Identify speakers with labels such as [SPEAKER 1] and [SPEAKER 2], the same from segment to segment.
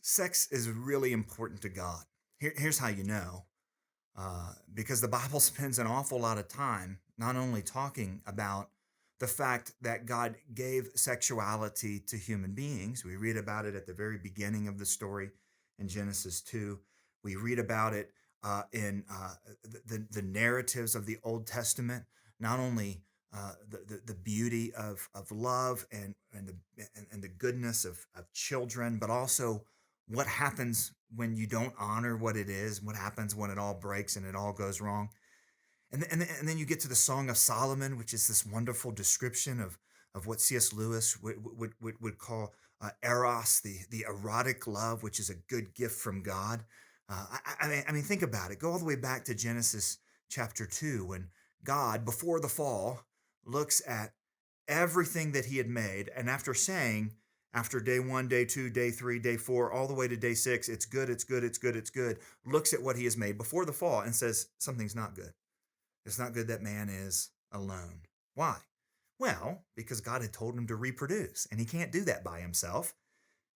[SPEAKER 1] Sex is really important to God. Here's how you know. Because the Bible spends an awful lot of time not only talking about the fact that God gave sexuality to human beings. We read about it at the very beginning of the story in Genesis 2. We read about it in the narratives of the Old Testament, not only the beauty of love and the goodness of children, but also what happens when you don't honor what it is, what happens when it all breaks and it all goes wrong. And then you get to the Song of Solomon, which is this wonderful description of what C.S. Lewis would call Eros, the erotic love, which is a good gift from God. I mean, think about it. Go all the way back to Genesis chapter 2, when God, before the fall, looks at everything that he had made. And after saying, after day one, day two, day three, day four, all the way to day six, it's good, it's good, it's good, it's good, looks at what he has made before the fall and says, something's not good. It's not good that man is alone. Why? Well, because God had told him to reproduce, and he can't do that by himself.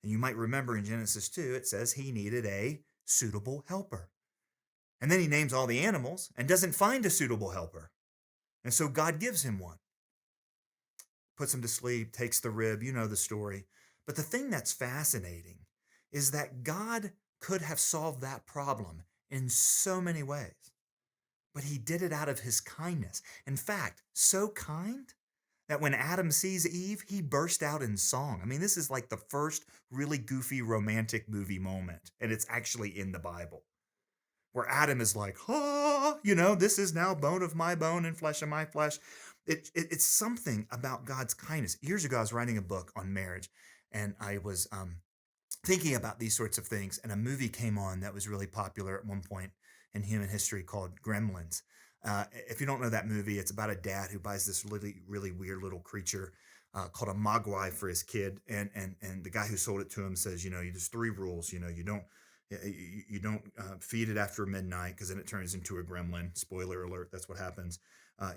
[SPEAKER 1] And you might remember in Genesis 2, it says he needed a suitable helper. And then he names all the animals and doesn't find a suitable helper. And so God gives him one, puts him to sleep, takes the rib. You know the story. But the thing that's fascinating is that God could have solved that problem in so many ways, but he did it out of his kindness. In fact, so kind that when Adam sees Eve, he burst out in song. I mean, this is like the first really goofy romantic movie moment, and it's actually in the Bible, where Adam is like, ah, this is now bone of my bone and flesh of my flesh. It's something about God's kindness. Years ago, I was writing a book on marriage, and I was thinking about these sorts of things, and a movie came on that was really popular at one point in human history called Gremlins. If you don't know that movie, it's about a dad who buys this really, really weird little creature called a mogwai for his kid, and the guy who sold it to him says, there's three rules. You don't feed it after midnight because then it turns into a gremlin. Spoiler alert, that's what happens.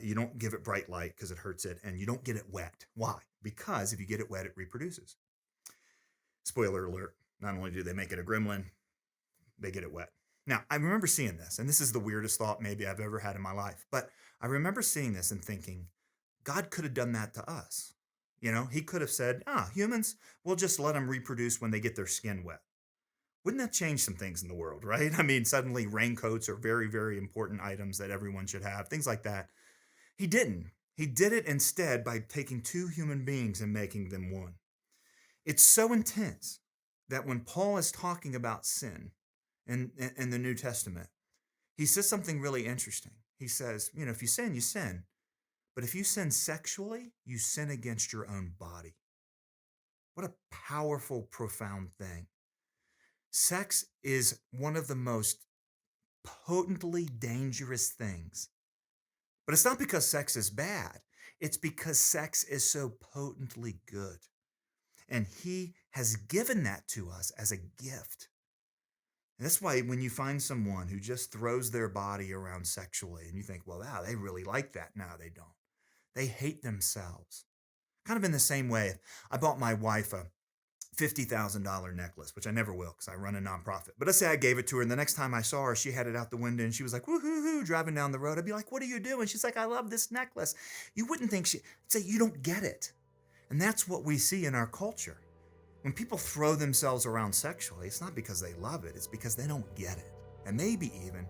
[SPEAKER 1] You don't give it bright light because it hurts it, and you don't get it wet. Why? Because if you get it wet, it reproduces. Spoiler alert, not only do they make it a gremlin, they get it wet. Now, I remember seeing this, and this is the weirdest thought maybe I've ever had in my life, but I remember seeing this and thinking, God could have done that to us. He could have said, humans, we'll just let them reproduce when they get their skin wet. Wouldn't that change some things in the world, right? I mean, suddenly raincoats are very, very important items that everyone should have, things like that. He didn't. He did it instead by taking two human beings and making them one. It's so intense that when Paul is talking about sin in the New Testament, he says something really interesting. He says, if you sin, you sin. But if you sin sexually, you sin against your own body. What a powerful, profound thing. Sex is one of the most potently dangerous things. But it's not because sex is bad. It's because sex is so potently good. And he has given that to us as a gift. And that's why when you find someone who just throws their body around sexually and you think, well, wow, they really like that. No, they don't. They hate themselves. Kind of in the same way, I bought my wife a $50,000 necklace, which I never will because I run a nonprofit. But let's say I gave it to her, and the next time I saw her, she had it out the window and she was like, woo-hoo-hoo, driving down the road. I'd be like, what are you doing? She's like, I love this necklace. You wouldn't think I'd say, you don't get it. And that's what we see in our culture. When people throw themselves around sexually, it's not because they love it, it's because they don't get it. And maybe even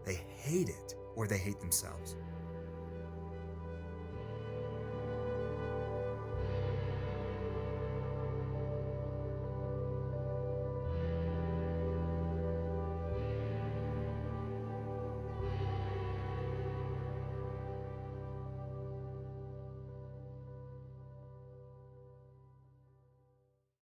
[SPEAKER 1] they hate it or they hate themselves.